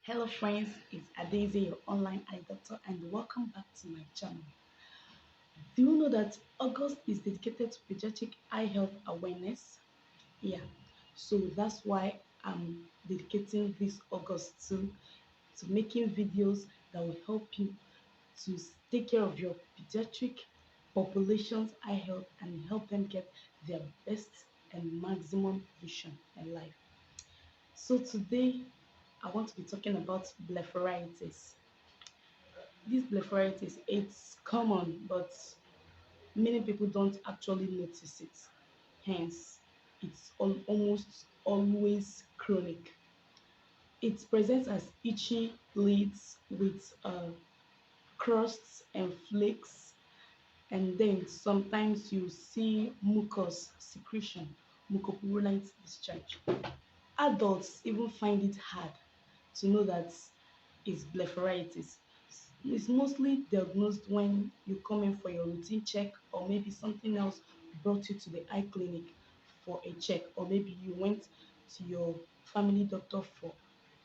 Hello friends, it's Adeze, your online eye doctor, and welcome back to my channel. Do you know that August is dedicated to pediatric eye health awareness? Yeah, so that's why I'm dedicating this August to making videos that will help you to take care of your pediatric population's eye health and help them get their best and maximum vision in life. So today I want to be talking about blepharitis. This blepharitis, it's common, but many people don't actually notice it. Hence, it's almost always chronic. It presents as itchy lids with crusts and flakes, and then sometimes you see mucus secretion, mucopurulent discharge. Adults even find it hard to know that it's blepharitis. It's mostly diagnosed when you come in for your routine check, or maybe something else brought you to the eye clinic for a check, or maybe you went to your family doctor for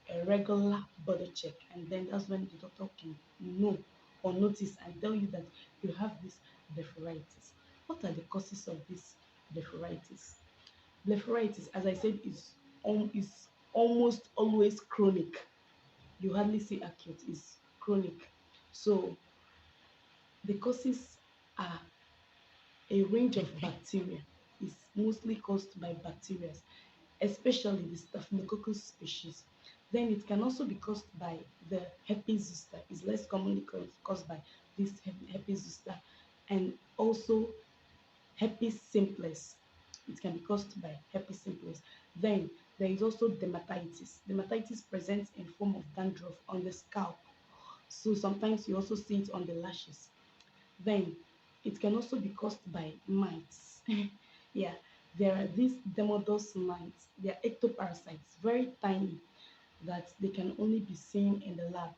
a regular body check, and then that's when the doctor can know or notice and tell you that you have this blepharitis. What are the causes of this blepharitis? Blepharitis, as I said, is almost always chronic. You hardly see acute, it's chronic. So the causes are a range of bacteria. It's mostly caused by bacteria, especially the staphylococcus species. Then it can also be caused by the herpes zoster. It's less commonly caused by this herpes zoster, and also herpes simplex. It can be caused by herpes simplex. Then there is also dermatitis. Dermatitis presents in form of dandruff on the scalp. So sometimes you also see it on the lashes. Then it can also be caused by mites. Yeah, there are these Demodos mites. They are ectoparasites, very tiny, that they can only be seen in the lab.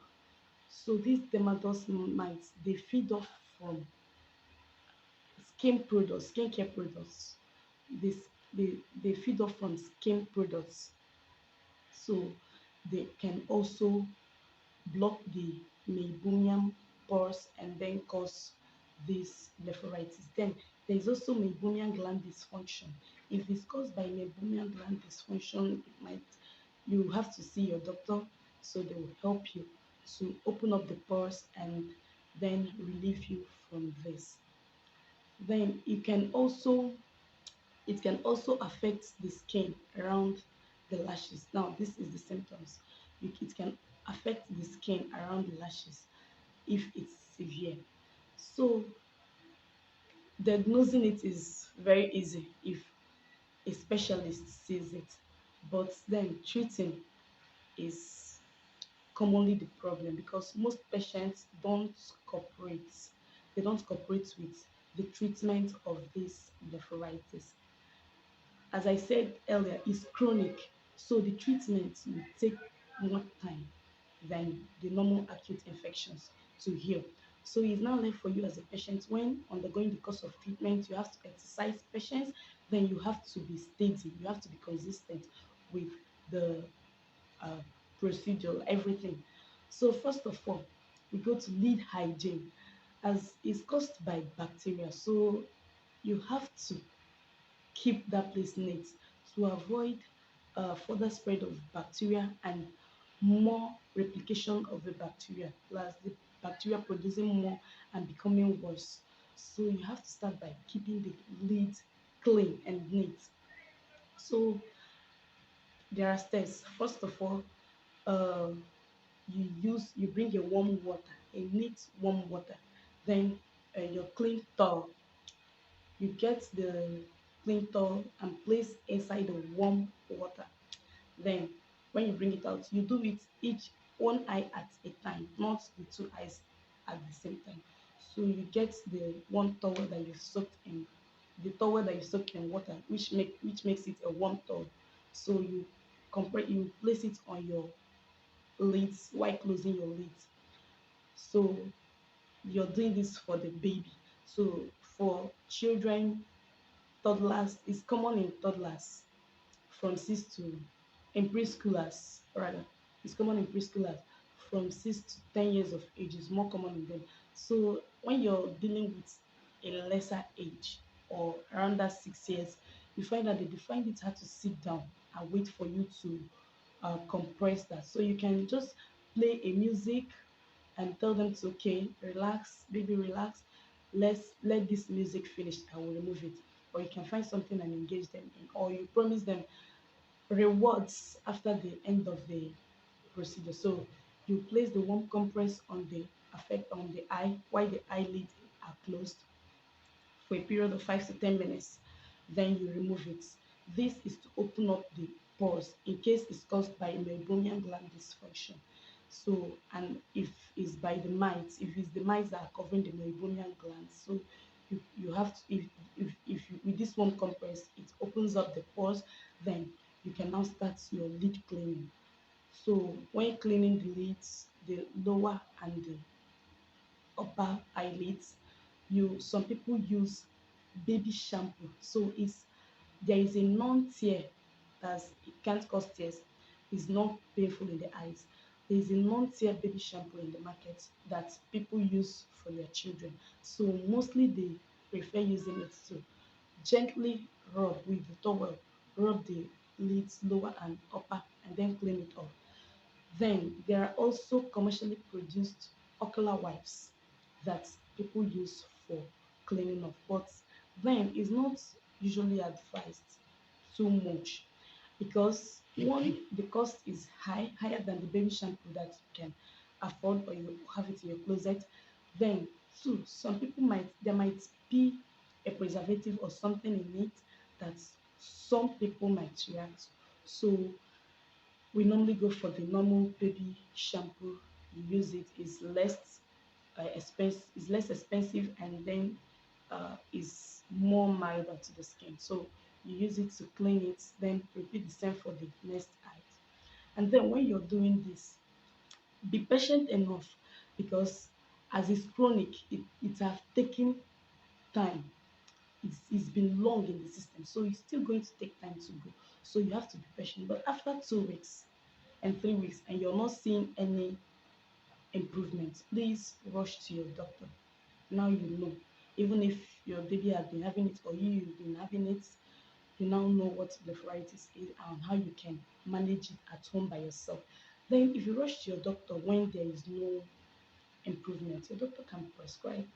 So these Demodos mites, they feed off from skin products, skincare products. This they feed off from skin products. So they can also block the meibomian pores and then cause this blepharitis. Then there is also meibomian gland dysfunction. If it's caused by meibomian gland dysfunction, it might you have to see your doctor so they will help you to open up the pores and then relieve you from this. Then it can also affect the skin around the lashes. Now, this is the symptoms. It can affect the skin around the lashes if it's severe. So, diagnosing it is very easy if a specialist sees it, but then treating is commonly the problem because most patients don't cooperate. They don't cooperate with the treatment of this blepharitis. As I said earlier, is chronic, so the treatment will take more time than the normal acute infections to heal. So it's now left for you as a patient when undergoing the course of treatment, you have to exercise patience, then you have to be steady, you have to be consistent with the uh, procedure, everything. So first of all, we go to lead hygiene as it's caused by bacteria. So you have to keep that place neat to avoid further spread of bacteria and more replication of the bacteria, plus the bacteria producing more and becoming worse. So you have to start by keeping the lid clean and neat. So there are steps. First of all, uh, you bring your warm water, a neat warm water, then your clean towel. You get the clean towel and place inside the warm water. Then, when you bring it out, you do it each one eye at a time, not the two eyes at the same time. So you get the one towel that you soaked in, the towel that you soaked in water, which makes it a warm towel. So you place it on your lids while closing your lids. So you're doing this for the baby. So for children, toddlers, it's common in toddlers from 6 to in preschoolers rather. It's common in preschoolers from 6 to 10 years of age. Is more common in them. So when you're dealing with a lesser age or around that 6 years, you find that they find it hard to sit down and wait for you to compress that. So you can just play a music and tell them to, okay, relax, baby, relax. Let's let this music finish. I will remove it. Or you can find something and engage them in, or you promise them rewards after the end of the procedure. So you place the warm compress on the affect on the eye while the eyelids are closed for a period of 5 to 10 minutes. Then you remove it. This is to open up the pores in case it's caused by meibomian gland dysfunction. So, and if it's by the mites, if it's the mites that are covering the meibomian glands, so you have to, if you, with this one compress, it opens up the pores, then you can now start your lid cleaning. So when cleaning the lids, the lower and the upper eyelids, you some people use baby shampoo. So it's there is a non-tear that's it can't cause tears. It's not painful in the eyes. There is a non-tear baby shampoo in the market that people use for their children. So mostly they prefer using it to gently rub with the towel, rub the lids lower and upper, and then clean it off. Then there are also commercially produced ocular wipes that people use for cleaning of, but then it's not usually advised too much because one, the cost is higher than the baby shampoo that you can afford or you have it in your closet. Then two, some people might there might be a preservative or something in it that some people might react to. So we normally go for the normal baby shampoo. You use it, is less expensive, and then is more milder to the skin. So you use it to clean it, then repeat the same for the next eye. And then when you're doing this, be patient enough because as it's chronic, it have taken time. It's been long in the system, so it's still going to take time to go. So you have to be patient. But after 2 weeks and 3 weeks, and you're not seeing any improvement, please rush to your doctor. Now you know. Even if your baby has been having it or you've been having it, you now know what blepharitis is and how you can manage it at home by yourself. Then, if you rush to your doctor when there is no improvement, your doctor can prescribe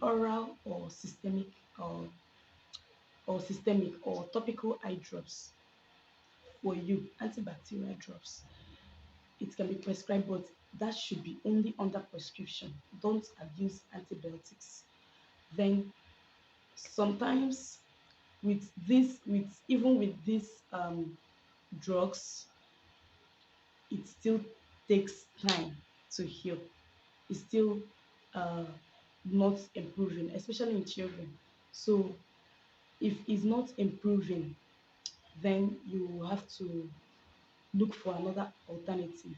oral or systemic or topical eye drops for you, antibacterial drops. It can be prescribed, but that should be only under prescription. Don't abuse antibiotics. Then sometimes with even with these drugs, it still takes time to heal. It's still uh, not improving, especially in children. So if it's not improving, then you have to look for another alternative.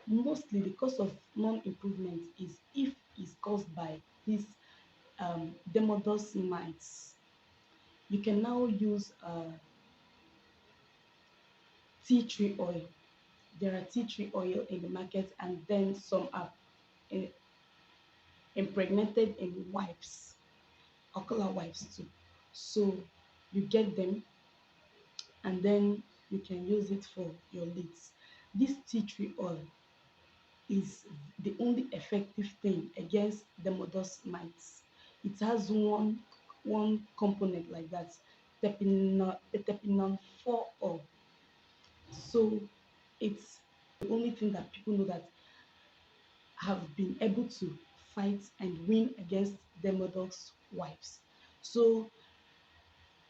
Mostly the cause of non-improvement is if it's caused by these Demodex mites. You can now use tea tree oil. There are tea tree oil in the market, and then some are eh, impregnated in wipes, ocular wipes too. So you get them, and then you can use it for your lids. This tea tree oil is the only effective thing against the Demodex mites. It has one component like that, terpinol 4 oil. So it's the only thing that people know that have been able to fight and win against Demodex wipes. So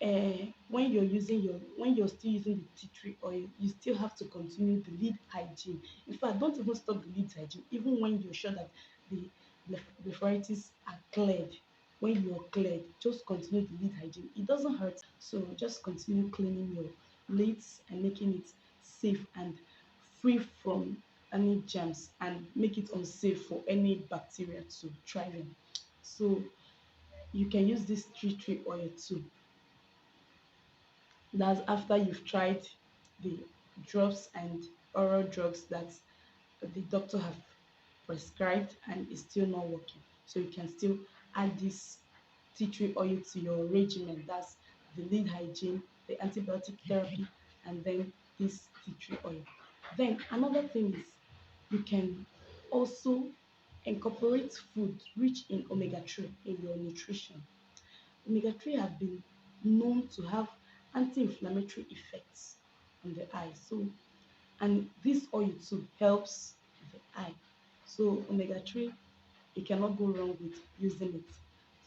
when you're still using the tea tree oil, you still have to continue the lid hygiene. In fact, don't even stop the lid hygiene. Even when you're sure that the blepharitis are cleared, when you're cleared, just continue the lid hygiene. It doesn't hurt, so just continue cleaning your lids and making it safe and free from any germs, and make it unsafe for any bacteria to thrive in. So you can use this tea tree oil too. That's after you've tried the drops and oral drugs that the doctor have prescribed and is still not working. So you can still add this tea tree oil to your regimen. That's the lead hygiene, the antibiotic therapy, and then this tea tree oil. Then another thing is you can also incorporate food rich in omega-3 in your nutrition. Omega-3 have been known to have anti-inflammatory effects on the eye. So, and this oil too helps the eye. So omega-3, you cannot go wrong with using it.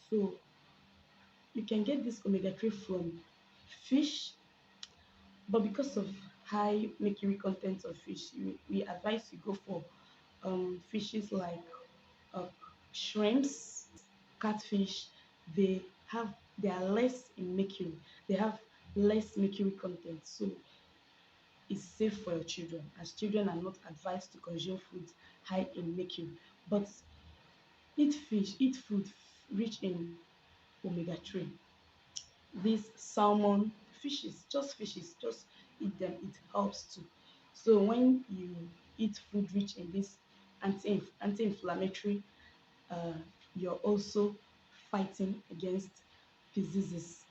So you can get this omega-3 from fish, but because of high mercury content of fish, we advise you go for fishes like uh, shrimps, catfish. They have they are less in mercury. They have less mercury content, so it's safe for your children, as children are not advised to consume foods high in mercury. But eat food rich in omega-3. These salmon, fishes, just eat them. It helps too. So when you eat food rich in this anti-inflammatory, uh, you're also fighting against diseases,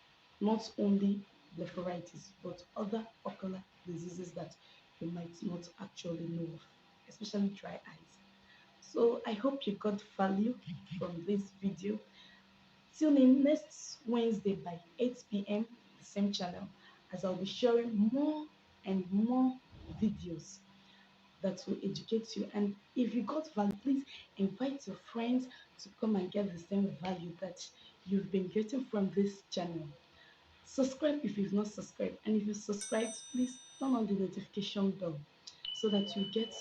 not only blepharitis, but other ocular diseases that you might not actually know of, especially dry eyes. So I hope you got value from this video. Tune in next Wednesday by 8 p.m. the same channel, as I'll be sharing more and more videos that will educate you. And if you got value, please invite your friends to come and get the same value that you've been getting from this channel. Subscribe if you've not subscribed, and if you subscribed, please turn on the notification bell so that you get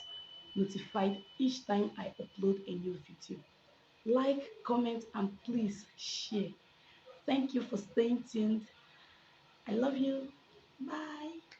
notified each time I upload a new video. Like, comment, and please share. Thank you for staying tuned. I love you. Bye.